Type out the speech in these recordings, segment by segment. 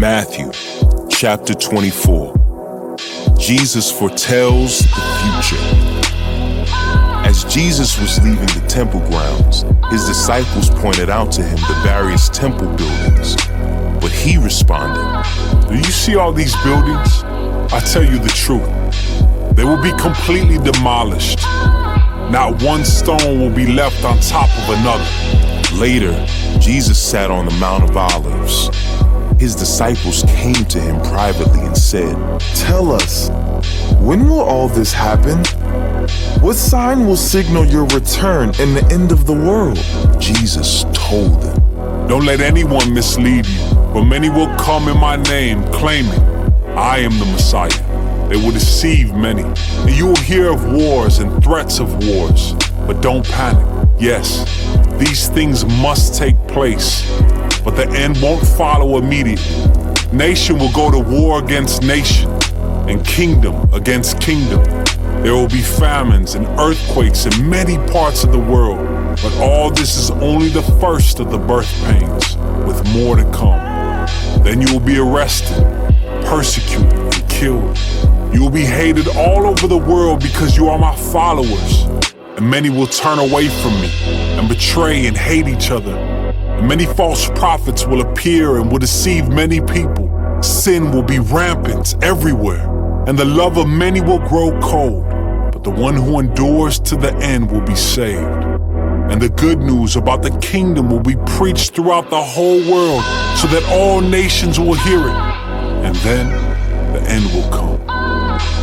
Matthew, chapter 24. Jesus foretells the future. As Jesus was leaving the temple grounds, his disciples pointed out to him the various temple buildings. But he responded, "Do you see all these buildings? I tell you the truth. They will be completely demolished. Not one stone will be left on top of another." Later, Jesus sat on the Mount of Olives. His disciples came to him privately and said, "Tell us, when will all this happen? What sign will signal your return and the end of the world?" Jesus told them, "Don't let anyone mislead you, for many will come in my name, claiming, 'I am the Messiah.' They will deceive many, and you will hear of wars and threats of wars. But don't panic. Yes, these things must take place, but the end won't follow immediately. Nation will go to war against nation, and kingdom against kingdom. There will be famines and earthquakes in many parts of the world, but all this is only the first of the birth pains, with more to come. Then you will be arrested, persecuted, and killed. You will be hated all over the world because you are my followers, and many will turn away from me and betray and hate each other. And many false prophets will appear and will deceive many people. Sin will be rampant everywhere, and the love of many will grow cold. But the one who endures to the end will be saved. And the good news about the kingdom will be preached throughout the whole world so that all nations will hear it. And then the end will come.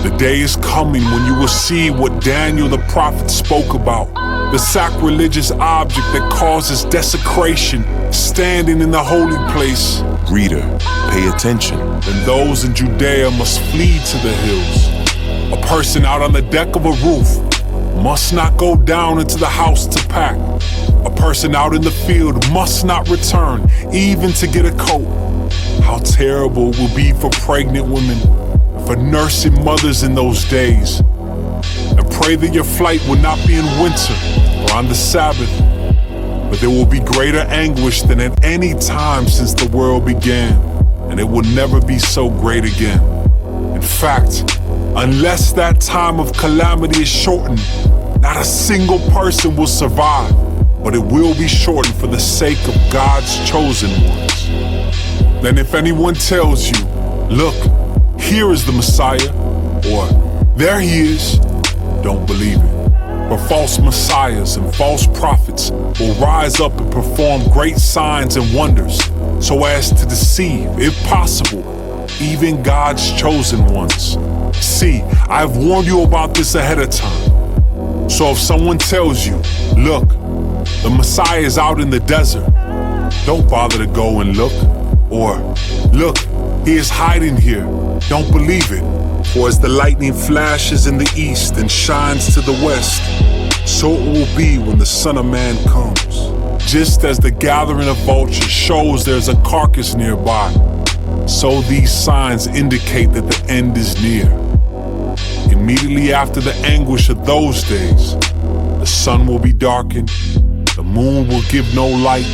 The day is coming when you will see what Daniel the prophet spoke about, the sacrilegious object that causes desecration standing in the holy place. Reader, pay attention. And those in Judea must flee to the hills. A person out on the deck of a roof must not go down into the house to pack. A person out in the field must not return, even to get a coat. How terrible it will be for pregnant women, for nursing mothers in those days. And pray that your flight will not be in winter or on the Sabbath, but there will be greater anguish than at any time since the world began, and it will never be so great again. In fact, unless that time of calamity is shortened, not a single person will survive, but it will be shortened for the sake of God's chosen ones. Then if anyone tells you, 'Look, here is the Messiah,' or 'There he is,' don't believe it. For false messiahs and false prophets will rise up and perform great signs and wonders, so as to deceive, if possible, even God's chosen ones. See, I have warned you about this ahead of time. So if someone tells you, 'Look, the Messiah is out in the desert,' don't bother to go and look. Or, 'Look, he is hiding here,' don't believe it. For as the lightning flashes in the east and shines to the west, so it will be when the Son of Man comes. Just as the gathering of vultures shows there's a carcass nearby, so these signs indicate that the end is near. Immediately after the anguish of those days, the sun will be darkened, the moon will give no light,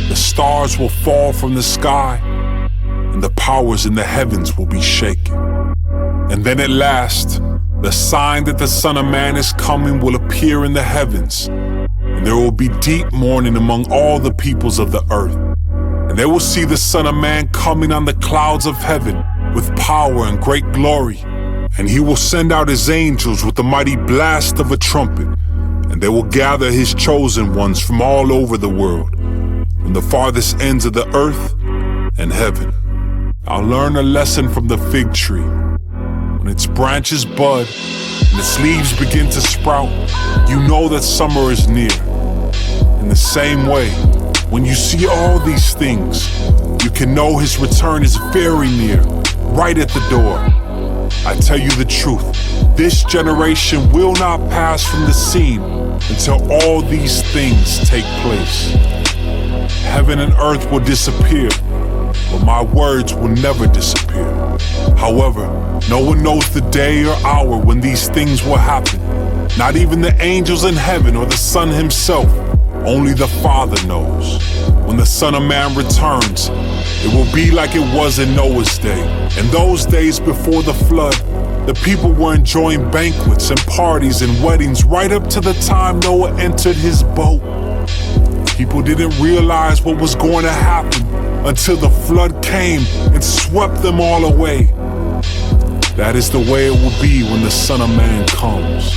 the stars will fall from the sky, and the powers in the heavens will be shaken. And then at last, the sign that the Son of Man is coming will appear in the heavens, and there will be deep mourning among all the peoples of the earth. And they will see the Son of Man coming on the clouds of heaven with power and great glory. And he will send out his angels with the mighty blast of a trumpet, and they will gather his chosen ones from all over the world, from the farthest ends of the earth and heaven. I'll learn a lesson from the fig tree. When its branches bud and its leaves begin to sprout, you know that summer is near. In the same way, when you see all these things, you can know his return is very near, right at the door. I tell you the truth, this generation will not pass from the scene until all these things take place. Heaven and earth will disappear, but my words will never disappear. However, no one knows the day or hour when these things will happen, not even the angels in heaven or the Son himself, Only the Father knows. When the Son of Man returns, it will be like it was in Noah's day. In those days before the flood, the people were enjoying banquets and parties and weddings right up to the time Noah entered his boat. People didn't realize what was going to happen until the flood came and swept them all away. That is the way it will be when the Son of Man comes.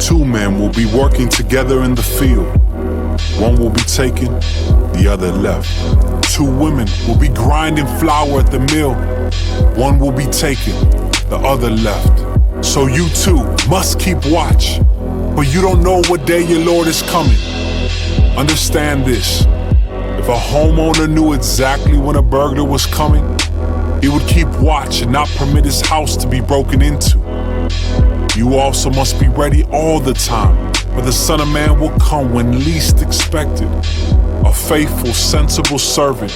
2 men will be working together in the field. One will be taken, the other left. 2 women will be grinding flour at the mill. One will be taken, the other left. So you too must keep watch, for you don't know what day your Lord is coming. Understand this: if a homeowner knew exactly when a burglar was coming, he would keep watch and not permit his house to be broken into. You also must be ready all the time, for the Son of Man will come when least expected. A faithful, sensible servant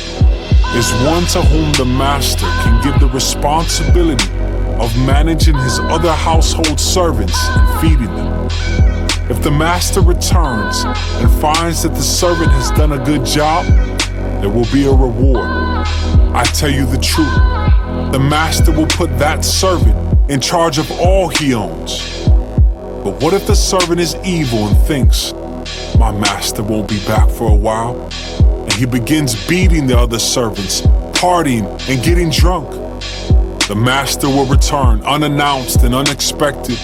is one to whom the master can give the responsibility of managing his other household servants and feeding them. If the master returns and finds that the servant has done a good job, there will be a reward. I tell you the truth, the master will put that servant in charge of all he owns. But what if the servant is evil and thinks, my master won't be back for a while, and he begins beating the other servants, partying and getting drunk? The master will return unannounced and unexpected,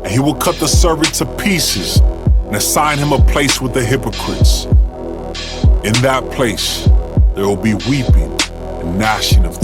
and he will cut the servant to pieces and assign him a place with the hypocrites. In that place, there will be weeping and gnashing of